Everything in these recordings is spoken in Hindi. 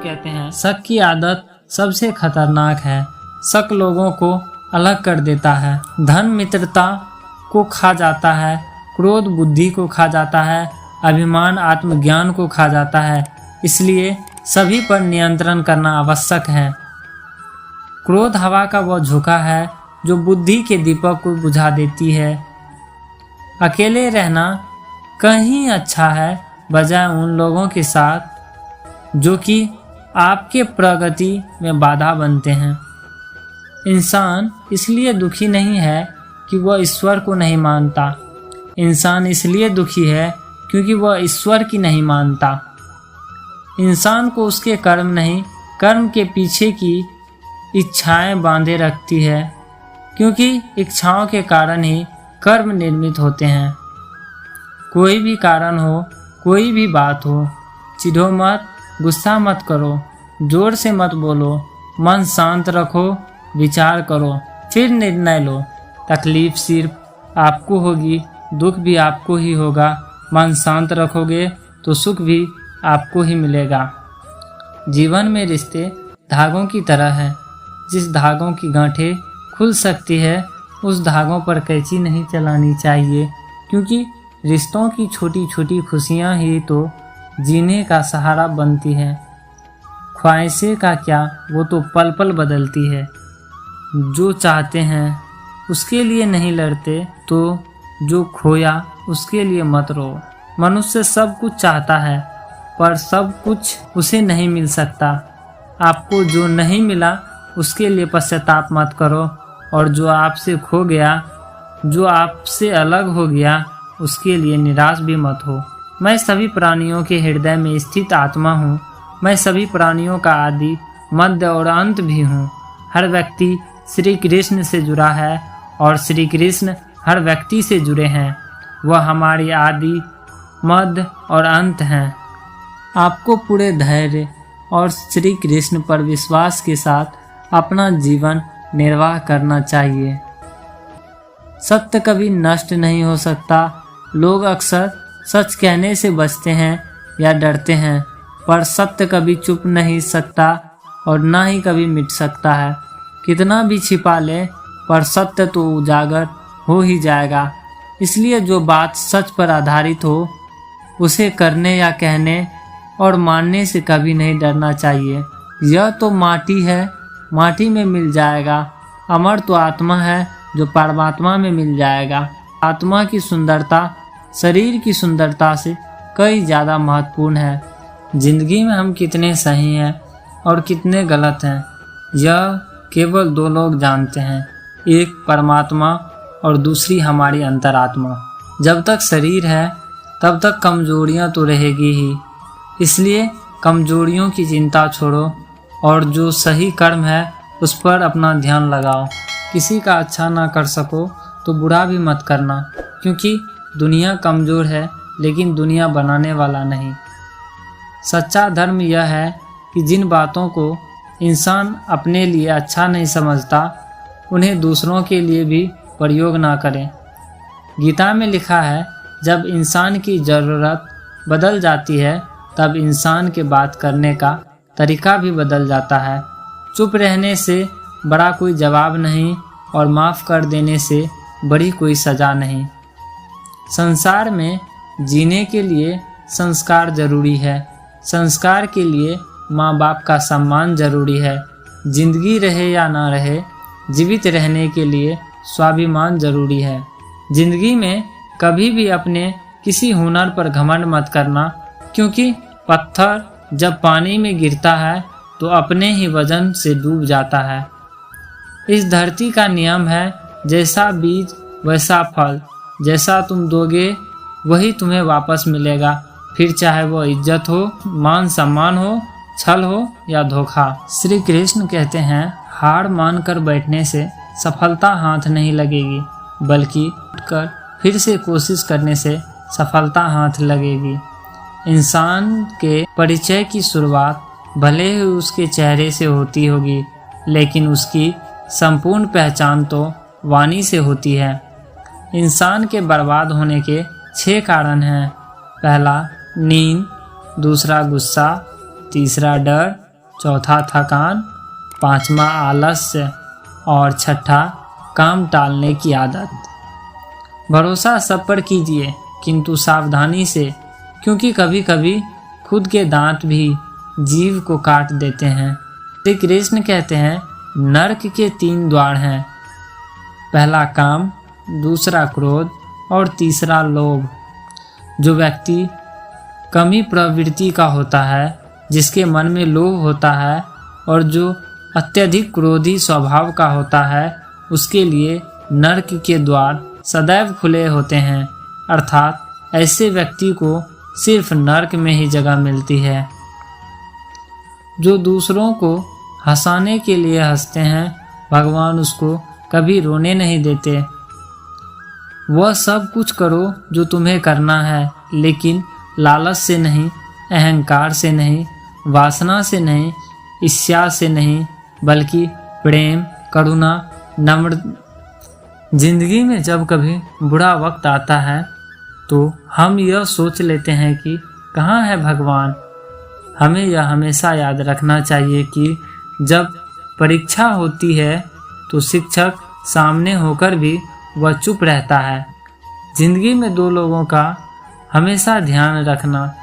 कहते हैं, शक की आदत सबसे खतरनाक है। शक लोगों को अलग कर देता है। धन मित्रता को खा जाता है, क्रोध बुद्धि को खा जाता है, अभिमान आत्मज्ञान को खा जाता है। इसलिए सभी पर नियंत्रण करना आवश्यक है। क्रोध हवा का वह झोंका है जो बुद्धि के दीपक को बुझा देती है। अकेले रहना कहीं अच्छा है बजाय उन लोगों के साथ जो कि आपके प्रगति में बाधा बनते हैं। इंसान इसलिए दुखी नहीं है कि वह ईश्वर को नहीं मानता। इंसान इसलिए दुखी है क्योंकि वह ईश्वर की नहीं मानता। इंसान को उसके कर्म नहीं, कर्म के पीछे की इच्छाएं बांधे रखती है, क्योंकि इच्छाओं के कारण ही कर्म निर्मित होते हैं। कोई भी कारण हो, कोई भी बात हो, चिढ़ो मत, गुस्सा मत करो, जोर से मत बोलो, मन शांत रखो, विचार करो, फिर निर्णय लो। तकलीफ सिर्फ आपको होगी, दुख भी आपको ही होगा। मन शांत रखोगे तो सुख भी आपको ही मिलेगा। जीवन में रिश्ते धागों की तरह है। जिस धागों की गांठें खुल सकती है उस धागों पर कैंची नहीं चलानी चाहिए, क्योंकि रिश्तों की छोटी छोटी खुशियां ही तो जीने का सहारा बनती हैं। ख्वाहिशें का क्या, वो तो पल पल बदलती है। जो चाहते हैं उसके लिए नहीं लड़ते, तो जो खोया उसके लिए मत रो। मनुष्य सब कुछ चाहता है पर सब कुछ उसे नहीं मिल सकता। आपको जो नहीं मिला उसके लिए पश्चाताप मत करो, और जो आपसे खो गया, जो आपसे अलग हो गया, उसके लिए निराश भी मत हो। मैं सभी प्राणियों के हृदय में स्थित आत्मा हूँ। मैं सभी प्राणियों का आदि, मध्य और अंत भी हूँ। हर व्यक्ति श्री कृष्ण से जुड़ा है और श्री कृष्ण हर व्यक्ति से जुड़े हैं। वह हमारी आदि, मध्य और अंत हैं। आपको पूरे धैर्य और श्री कृष्ण पर विश्वास के साथ अपना जीवन निर्वाह करना चाहिए। सत्य कभी नष्ट नहीं हो सकता। लोग अक्सर सच कहने से बचते हैं या डरते हैं, पर सत्य कभी चुप नहीं सकता और ना ही कभी मिट सकता है। कितना भी छिपा ले पर सत्य तो उजागर हो ही जाएगा। इसलिए जो बात सच पर आधारित हो उसे करने या कहने और मानने से कभी नहीं डरना चाहिए। यह तो माटी है, माटी में मिल जाएगा। अमर तो आत्मा है जो परमात्मा में मिल जाएगा। आत्मा की सुंदरता शरीर की सुंदरता से कई ज़्यादा महत्वपूर्ण है। जिंदगी में हम कितने सही हैं और कितने गलत हैं, यह केवल दो लोग जानते हैं, एक परमात्मा और दूसरी हमारी अंतरात्मा। जब तक शरीर है तब तक कमजोरियां तो रहेगी ही, इसलिए कमजोरियों की चिंता छोड़ो और जो सही कर्म है उस पर अपना ध्यान लगाओ। किसी का अच्छा ना कर सको तो बुरा भी मत करना, क्योंकि दुनिया कमज़ोर है लेकिन दुनिया बनाने वाला नहीं। सच्चा धर्म यह है कि जिन बातों को इंसान अपने लिए अच्छा नहीं समझता उन्हें दूसरों के लिए भी प्रयोग ना करें। गीता में लिखा है, जब इंसान की ज़रूरत बदल जाती है तब इंसान के बात करने का तरीका भी बदल जाता है। चुप रहने से बड़ा कोई जवाब नहीं और माफ़ कर देने से बड़ी कोई सज़ा नहीं। संसार में जीने के लिए संस्कार जरूरी है। संस्कार के लिए माँ बाप का सम्मान जरूरी है। जिंदगी रहे या ना रहे, जीवित रहने के लिए स्वाभिमान जरूरी है। जिंदगी में कभी भी अपने किसी हुनर पर घमंड मत करना, क्योंकि पत्थर जब पानी में गिरता है तो अपने ही वजन से डूब जाता है। इस धरती का नियम है, जैसा बीज वैसा फल। जैसा तुम दोगे वही तुम्हें वापस मिलेगा, फिर चाहे वो इज्जत हो, मान सम्मान हो, छल हो या धोखा। श्री कृष्ण कहते हैं, हार मानकर बैठने से सफलता हाथ नहीं लगेगी, बल्कि उठकर फिर से कोशिश करने से सफलता हाथ लगेगी। इंसान के परिचय की शुरुआत भले ही उसके चेहरे से होती होगी, लेकिन उसकी संपूर्ण पहचान तो वाणी से होती है। इंसान के बर्बाद होने के 6 कारण हैं। पहला नींद, दूसरा गुस्सा, तीसरा डर, चौथा थकान, पांचवा आलस्य और छठा काम टालने की आदत। भरोसा सब पर कीजिए किंतु सावधानी से, क्योंकि कभी कभी खुद के दांत भी जीव को काट देते हैं। श्री कृष्ण कहते हैं नरक के 3 द्वार हैं, पहला काम, दूसरा क्रोध और तीसरा लोभ। जो व्यक्ति कमी प्रवृत्ति का होता है, जिसके मन में लोभ होता है और जो अत्यधिक क्रोधी स्वभाव का होता है, उसके लिए नरक के द्वार सदैव खुले होते हैं, अर्थात ऐसे व्यक्ति को सिर्फ नरक में ही जगह मिलती है। जो दूसरों को हंसाने के लिए हंसते हैं, भगवान उसको कभी रोने नहीं देते। वह सब कुछ करो जो तुम्हें करना है, लेकिन लालच से नहीं, अहंकार से नहीं, वासना से नहीं, ईर्ष्या से नहीं, बल्कि प्रेम, करुणा, नम्र। जिंदगी में जब कभी बुरा वक्त आता है तो हम यह सोच लेते हैं कि कहाँ है भगवान। हमें यह हमेशा याद रखना चाहिए कि जब परीक्षा होती है तो शिक्षक सामने होकर भी वह चुप रहता है। जिंदगी में 2 लोगों का हमेशा ध्यान रखना,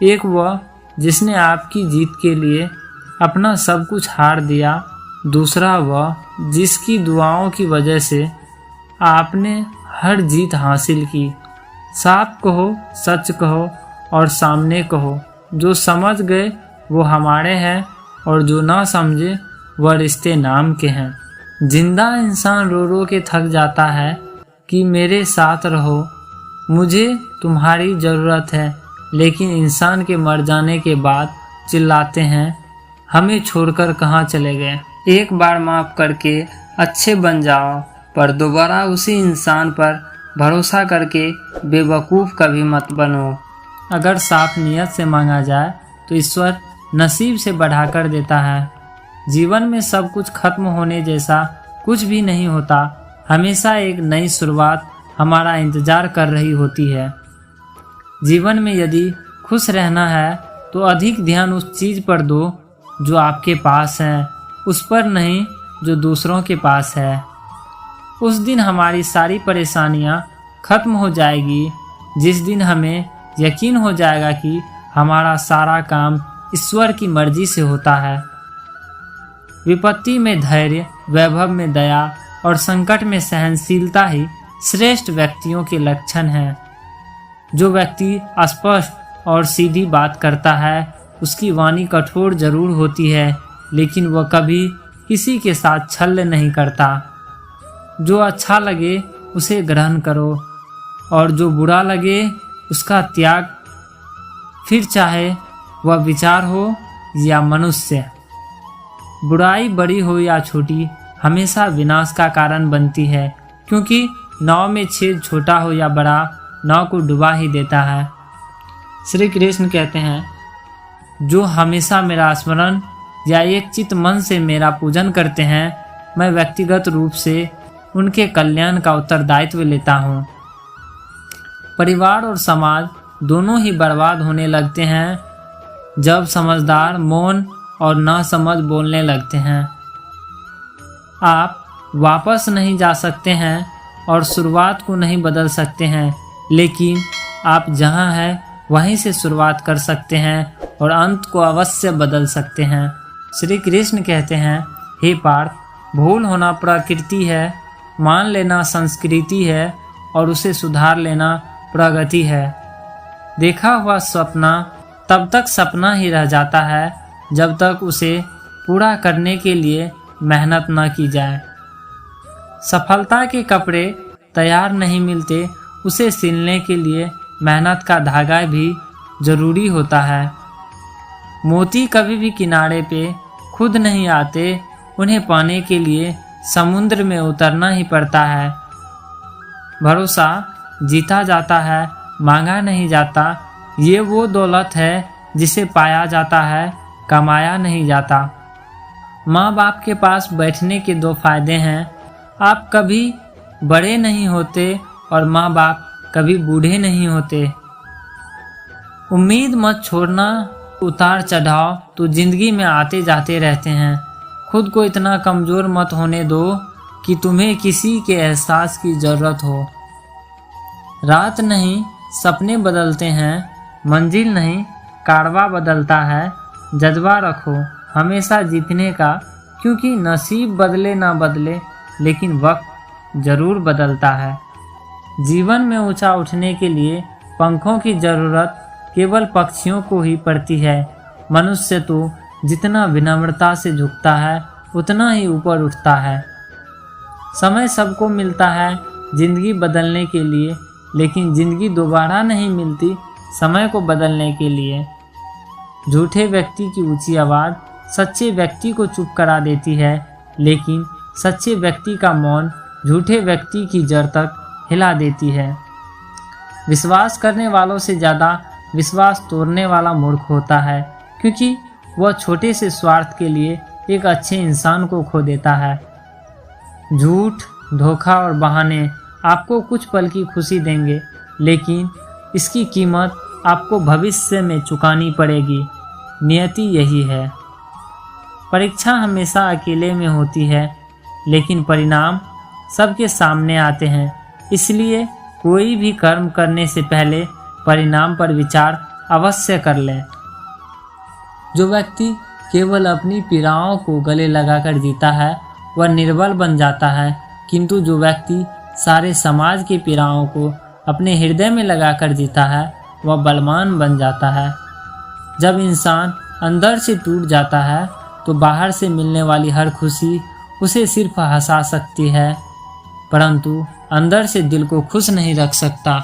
एक वह जिसने आपकी जीत के लिए अपना सब कुछ हार दिया, दूसरा वह जिसकी दुआओं की वजह से आपने हर जीत हासिल की। साफ कहो, सच कहो और सामने कहो। जो समझ गए वो हमारे हैं और जो ना समझे वह रिश्ते नाम के हैं। जिंदा इंसान रो रो के थक जाता है कि मेरे साथ रहो, मुझे तुम्हारी ज़रूरत है, लेकिन इंसान के मर जाने के बाद चिल्लाते हैं हमें छोड़कर कहाँ चले गए। एक बार माफ़ करके अच्छे बन जाओ, पर दोबारा उसी इंसान पर भरोसा करके बेवकूफ़ कभी मत बनो। अगर साफ नियत से मांगा जाए तो ईश्वर नसीब से बढ़ाकर देता है। जीवन में सब कुछ खत्म होने जैसा कुछ भी नहीं होता, हमेशा एक नई शुरुआत हमारा इंतजार कर रही होती है। जीवन में यदि खुश रहना है तो अधिक ध्यान उस चीज़ पर दो जो आपके पास है, उस पर नहीं जो दूसरों के पास है। उस दिन हमारी सारी परेशानियां खत्म हो जाएगी, जिस दिन हमें यकीन हो जाएगा कि हमारा सारा काम ईश्वर की मर्जी से होता है। विपत्ति में धैर्य, वैभव में दया और संकट में सहनशीलता ही श्रेष्ठ व्यक्तियों के लक्षण हैं। जो व्यक्ति स्पष्ट और सीधी बात करता है, उसकी वाणी कठोर जरूर होती है, लेकिन वह कभी किसी के साथ छल नहीं करता। जो अच्छा लगे उसे ग्रहण करो और जो बुरा लगे उसका त्याग, फिर चाहे वह विचार हो या मनुष्य। बुराई बड़ी हो या छोटी हमेशा विनाश का कारण बनती है, क्योंकि नाव में छेद छोटा हो या बड़ा, नाव को डुबा ही देता है। श्री कृष्ण कहते हैं जो हमेशा मेरा स्मरण या एक चित्त मन से मेरा पूजन करते हैं, मैं व्यक्तिगत रूप से उनके कल्याण का उत्तरदायित्व लेता हूँ। परिवार और समाज दोनों ही बर्बाद होने लगते हैं जब समझदार मौन और नासमझ बोलने लगते हैं। आप वापस नहीं जा सकते हैं और शुरुआत को नहीं बदल सकते हैं, लेकिन आप जहां हैं वहीं से शुरुआत कर सकते हैं और अंत को अवश्य बदल सकते हैं। श्री कृष्ण कहते हैं हे पार्थ, भूल होना प्रकृति है, मान लेना संस्कृति है और उसे सुधार लेना प्रगति है। देखा हुआ सपना तब तक सपना ही रह जाता है जब तक उसे पूरा करने के लिए मेहनत न की जाए। सफलता के कपड़े तैयार नहीं मिलते, उसे सिलने के लिए मेहनत का धागा भी जरूरी होता है। मोती कभी भी किनारे पे खुद नहीं आते, उन्हें पाने के लिए समुद्र में उतरना ही पड़ता है। भरोसा जीता जाता है, मांगा नहीं जाता। ये वो दौलत है जिसे पाया जाता है, कमाया नहीं जाता। माँ बाप के पास बैठने के 2 फायदे हैं, आप कभी बड़े नहीं होते और माँ बाप कभी बूढ़े नहीं होते। उम्मीद मत छोड़ना उतार चढ़ाव तो जिंदगी में आते जाते रहते हैं। खुद को इतना कमज़ोर मत होने दो कि तुम्हें किसी के एहसास की ज़रूरत हो। रात नहीं सपने बदलते हैं, मंजिल नहीं कारवा बदलता है। जज्बा रखो हमेशा जीतने का, क्योंकि नसीब बदले ना बदले लेकिन वक्त ज़रूर बदलता है। जीवन में ऊंचा उठने के लिए पंखों की ज़रूरत केवल पक्षियों को ही पड़ती है। मनुष्य तो जितना विनम्रता से झुकता है उतना ही ऊपर उठता है। समय सबको मिलता है ज़िंदगी बदलने के लिए, लेकिन ज़िंदगी दोबारा नहीं मिलती समय को बदलने के लिए। झूठे व्यक्ति की ऊंची आवाज़ सच्चे व्यक्ति को चुप करा देती है, लेकिन सच्चे व्यक्ति का मौन झूठे व्यक्ति की जड़ तक हिला देती है। विश्वास करने वालों से ज़्यादा विश्वास तोड़ने वाला मूर्ख होता है, क्योंकि वह छोटे से स्वार्थ के लिए एक अच्छे इंसान को खो देता है। झूठ, धोखा और बहाने आपको कुछ पल की खुशी देंगे, लेकिन इसकी कीमत आपको भविष्य में चुकानी पड़ेगी। नियति यही है। परीक्षा हमेशा अकेले में होती है, लेकिन परिणाम सबके सामने आते हैं। इसलिए कोई भी कर्म करने से पहले परिणाम पर विचार अवश्य कर लें। जो व्यक्ति केवल अपनी पीड़ाओं को गले लगाकर जीता है वह निर्बल बन जाता है, किंतु जो व्यक्ति सारे समाज की पीड़ाओं को अपने हृदय में लगाकर जीता है वह बलवान बन जाता है। जब इंसान अंदर से टूट जाता है तो बाहर से मिलने वाली हर खुशी उसे सिर्फ हंसा सकती है, परंतु अंदर से दिल को खुश नहीं रख सकता।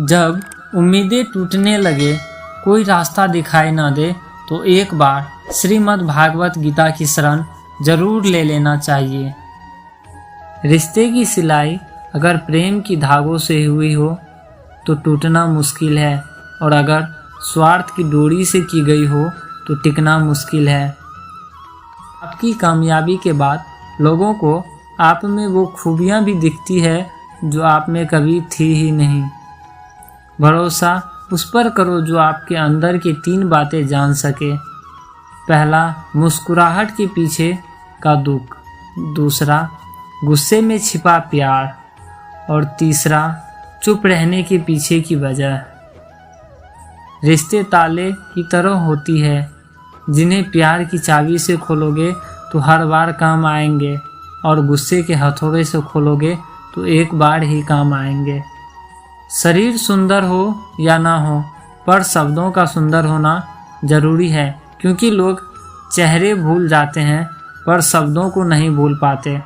जब उम्मीदें टूटने लगे, कोई रास्ता दिखाई ना दे, तो एक बार श्रीमद् भागवत गीता की शरण जरूर ले लेना चाहिए। रिश्ते की सिलाई अगर प्रेम की धागों से हुई हो तो टूटना मुश्किल है, और अगर स्वार्थ की डोरी से की गई हो तो टिकना मुश्किल है। आपकी कामयाबी के बाद लोगों को आप में वो खूबियाँ भी दिखती है जो आप में कभी थी ही नहीं। भरोसा उस पर करो जो आपके अंदर की 3 बातें जान सके। पहला, मुस्कुराहट के पीछे का दुख। दूसरा, गुस्से में छिपा प्यार। और तीसरा, चुप रहने के पीछे की वजह। रिश्ते ताले की तरह होती है, जिन्हें प्यार की चाबी से खोलोगे तो हर बार काम आएंगे, और गुस्से के हथौड़े से खोलोगे तो एक बार ही काम आएंगे। शरीर सुंदर हो या ना हो, पर शब्दों का सुंदर होना जरूरी है, क्योंकि लोग चेहरे भूल जाते हैं पर शब्दों को नहीं भूल पाते।